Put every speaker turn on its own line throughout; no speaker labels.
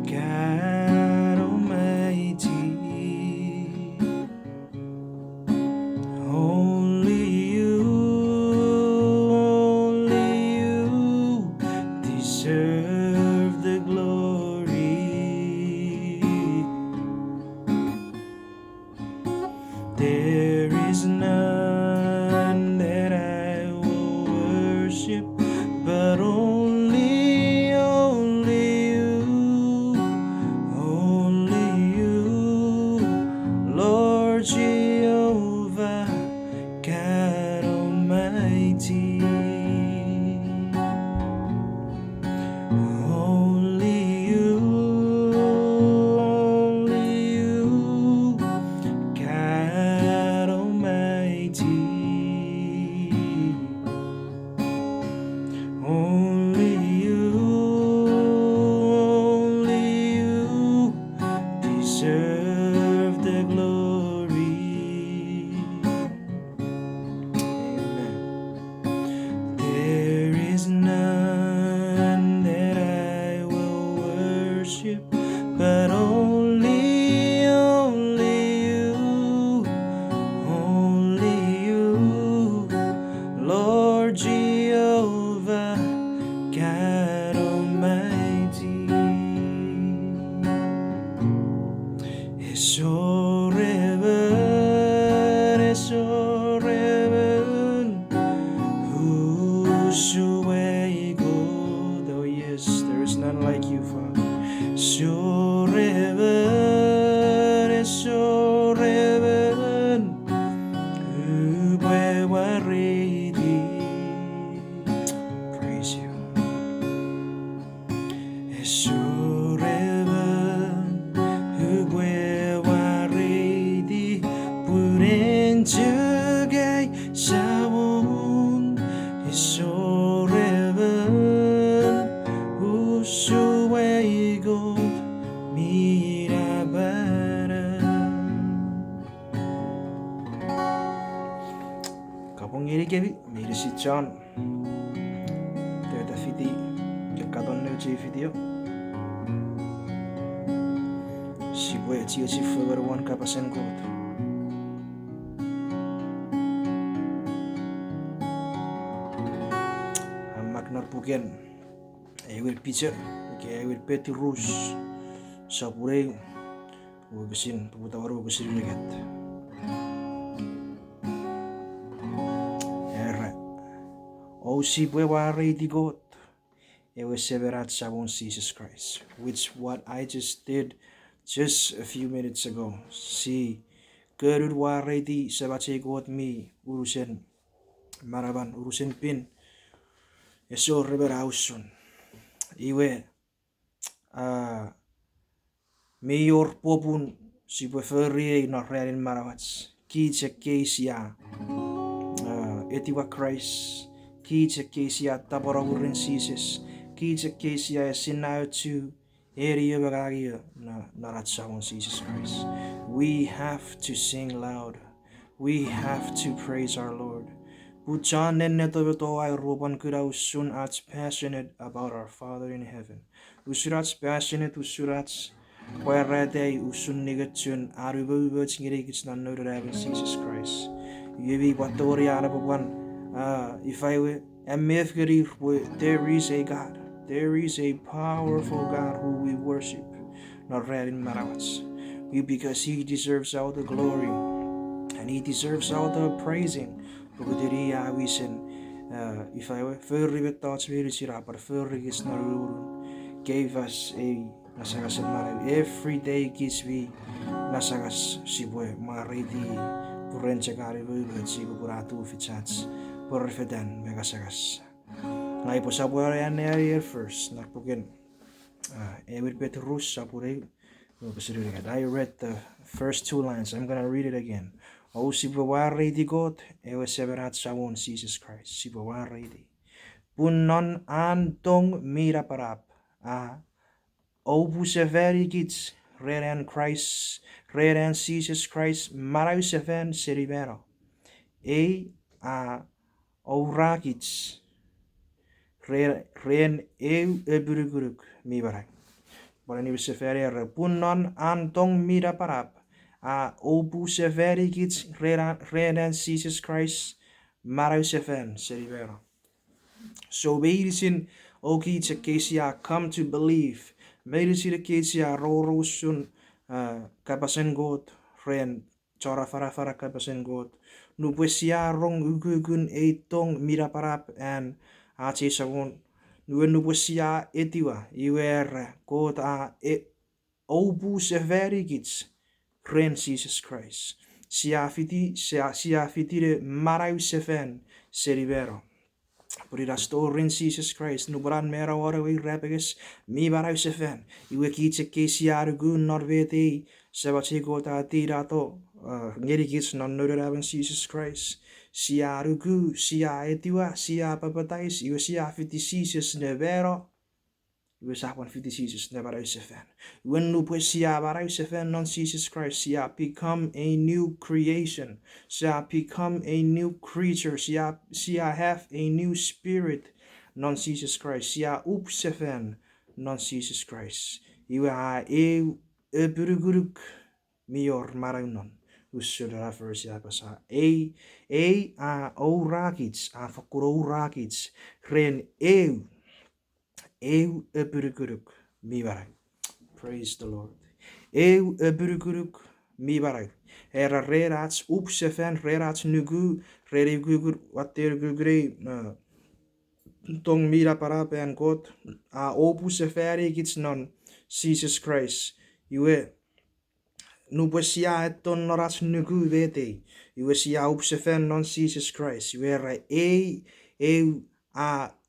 God Almighty. Only you deserve the glory. There is none that I will worship, but only you, Lord Jehovah, God Almighty. Only you, God Almighty. Only you deserve the glory. Amen. There is none that I will worship, but only you, Lord Jehovah, God Almighty. It's so heaven, whosoever go, though yes, there is none like you, Father. So heaven, mwareiti. Praise you. So heaven, mwareiti, purin jugay sawon. So heaven, whosoever mirabara. Kapong iri si John. Teta fiti, kakadon na uchi video. Si bue chi fluwer kapasen ko. Magnar puken. Ewer picture, ke ewer peti rus. Sapure ugusin puputawar ugusin legat. O si bue mwareiti God. Ewer severat sabon Jesus Christ, which what I just did just a few minutes ago. Si kerud mwareiti sebace God mi urusen maraban urusen pin. Eso reberausun. Iwe mayor popun si preferie na realin marawats. Ki kesia etiwa Christ. Ki kesia tabarawurin Jesus. Ki kesia sinayo tu area bagagia na naratsamon Jesus Christ. We have to sing loud. We have to praise our Lord. Puchan neto ay rupan kura usun ats passionate about our Father in heaven. Usurats passionate usurats wherede usun nigatsun arubu ngirigits na no Jesus Christ. Yubi batoriana papan. If I were there is a God. There is a powerful God who we worship. Not read in Marawats. Because he deserves all the glory and he deserves all the praising. If I were furry thoughts gave us a nasagas every day gives we nasagas sibwe mwareiti purenchakari sibu kuratu fichats porfedan megasagas ngai po sabore area first nakpukin with Petrus sapure. I read the first two lines. I'm gonna read it again. O si mwareiti God, ewe severat sawon Jesus Christ. Si mwareiti. Punon antong miraparap. O buseveri gits, reran Christ, reran Jesus Christ, marauseven serivero. O rakits, ren eburuguruk mi barai. Barani beseferi punon antong mira parap. Obu seferi gits renan Jesus Christ marau sefen serivero. So beirisin oki te kesia come to believe. Beirisi te kesia rorosun kapasen God ren chora fara kapasen God. Nupuesia rong ugugun eitong mira parap and ache sagun. Nupuesia etiwa iwer God obu severi gits ren Jesus Christ. Sia fitire marau sefen serivero. Purira storin Jesus Christ nubaran mera ora we rapagus mi barau sefen iwe ki te kesiaru gun norvete sebate gota tirato ngeri gits non nurabin Jesus Christ siaru gu sia etiwa sia papatais iwe sia fiti Jesus nevero iwe sapan fiti Jesus nebarau sefen when nu pues sia barau sefen non Jesus Christ sia become a new creation sia become a new creature sia have a new spirit non Jesus Christ sia up sefen non Jesus Christ iwe buruguruk mior maraunon usudara versia pasa o rakits fakuro rakits ren buruguruk mi barai. Praise the Lord. Buruguruk mi barai. Era rerats upsefen rerats nugu gugur water gugre tong mira para pen God opu seferi gits non Jesus Christ. Iwe nubesia eton norats nugu vete. Iwe sia upsefen non Jesus Christ. Iwe ra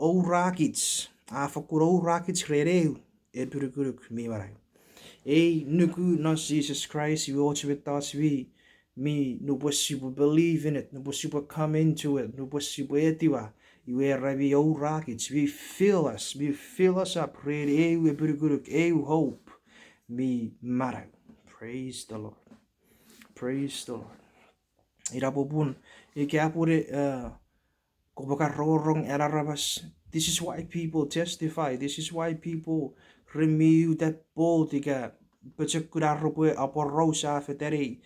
rakits fakuro rakits rereu buruguruk mi barai. Nuku non Jesus Christ, you ought to with us me no possible believe in it, no possible come into it, no possible etiwa. You are rabi o rockets, we fill us up, ready, we buruguruk, hope, me mara. Praise the Lord. Praise the Lord. Irapopun, ikapure kobaka rorong erarabas. This is why people testify. This is why people renew that bold tiga pecekura rope aporosa feteri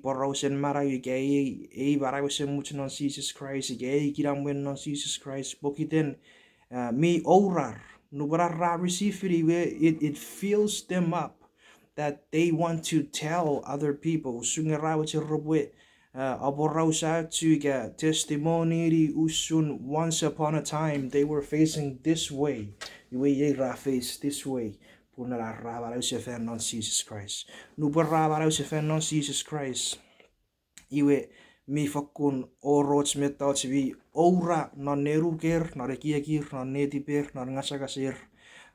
porosen marayu ke barayusen much non Jesus Christ ke kiram wen non Jesus Christ bokiten me orar nubara receive it fills them up that they want to tell other people sungarawa rope aborausa to get testimony usun once upon a time they were facing this way face this way punara rabarausa non Jesus Christ nubara rabarausa non Jesus Christ iwe mi fakun orots metats vi ora non neruker non rekiekir non netiper non ngasakasir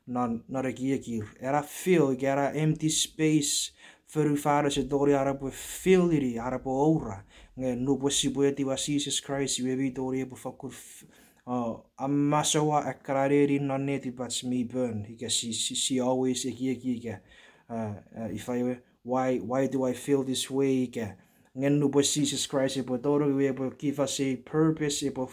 non rekiekir era feel era empty space för fara se dori arapo feel iri arapo ora nge no possibility wa Jesus Christ we vi dori po fakur amasawa akareri non neti but me burn he she always ekieka if I why do I feel this way ke ngen no Jesus Christ e po dori we po give us a purpose e po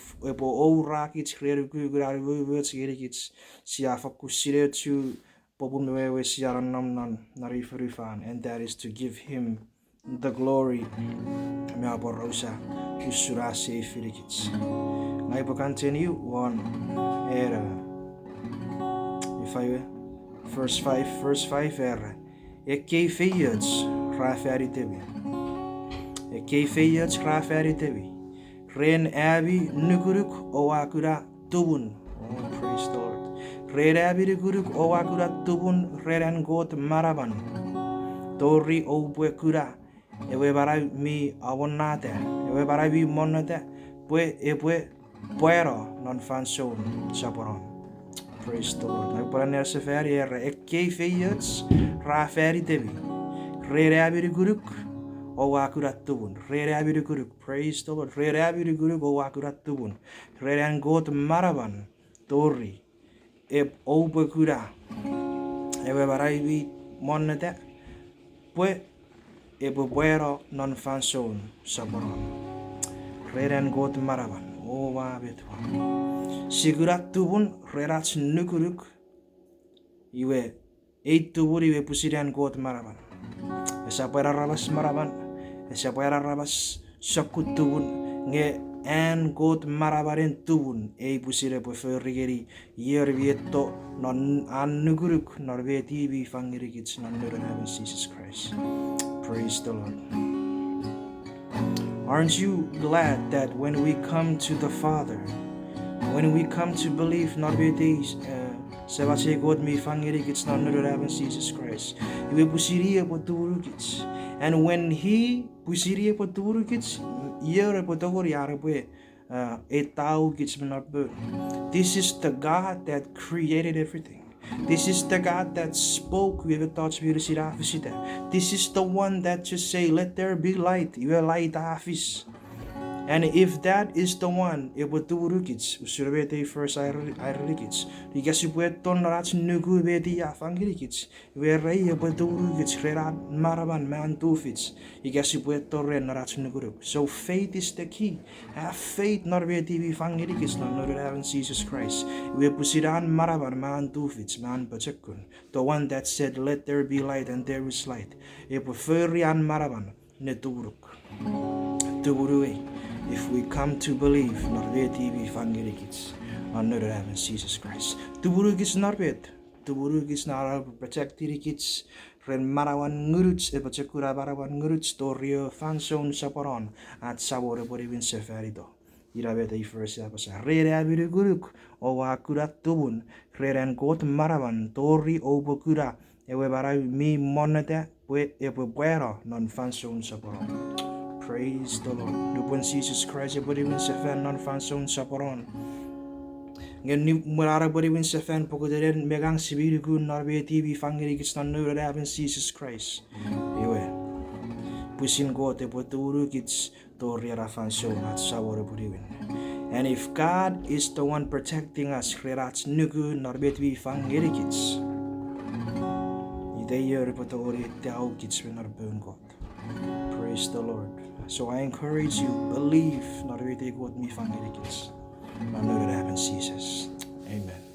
ora kits create gugra words kits si afakusire to and that is to give him the glory. I will continue on if I verse 5 era Eke feyets rafari tebi Ren abi nuguruk oakura tubun. Oh, praise the Lord. Rerabi guruk oakura tubun reran got maraban. Tori obuekura. Ewe barai mi awonate. Ewe barai mi monate. Pue puero non fanson saporon. Praise the Lord. Nagpalaner se feri era eke feyets rafari tebi. Rerabi guruk oakura tubun. Rerabi guruk. Praise the Lord. Rerabi guruk oakura tubun. Reran got maraban. Tori. Obekura ewe baraibi monete pue buero non fanson saboron reren got maraban o wa betwa Sigurat tubun rerat nukuruk. Iwe 8 tubur iwe pusirian God maraban. Esapaira rabas maraban. Esapaira rabas sakut tubun nge en God marabaren tubun pusire preferigeri yer vieto non anuguruk nor veti vi fangirikits non heaven Jesus Christ. Praise the Lord. Aren't you glad that when we come to the Father, when we come to believe not veti Sebace God me fangirikits non heaven Jesus Christ. Iwe pusiria poturukits. And when he pusiria poturukits, this is the God that created everything. This is the God that spoke. This is the one that just say, let there be light. And if that is the one, it would do rukits, usurvete first irrigits. Rigasueton rats nugu veti afangirikits, where ray but do rukits, rerat maraban man tufits. Igasueto ren rats nuguru. So faith is the key. Have faith, not veti fangirikits, not having Jesus Christ. We pusiran maraban man tufits, man pachakun. The one that said, let there be light, and there is light. E preferian maraban, neturuk. Turue. If we come to believe, Norveti vi fangirikits, another heaven Jesus Christ. Tuburugis Norvet, Tuburugis Nara protectirikits, Ren Marawan Nguruts, Epachakura Barawan Nguruts, Torio Fanson Saporon, at Sabore Borivin Seferido. Irabeta first episode. Rere Abiruguruk, Owakurat Tubun, Reren Got Maravan, Tori Obokura, Ewebara mi moneta, Epuero, non Fanson Saporon. Praise the Lord. Dupon Jesus Christ, everybody wins a fan, non fanson saporon. Ngayon murara body wins a fan, pagkuderen megang sibirigun, Norveti, vi fangirikits non having Jesus Christ. Iwe. Pusin go te poturukits, Toriara fanson at Sawara Buriwin. And if God is the one protecting us, Rerats Nugu, Norveti, fangirikits. Ide yer potori te aukits when our burn God. Praise the Lord. So I encourage you, believe, not really God me fangirikits. Not know that I haven't Jesus. Amen.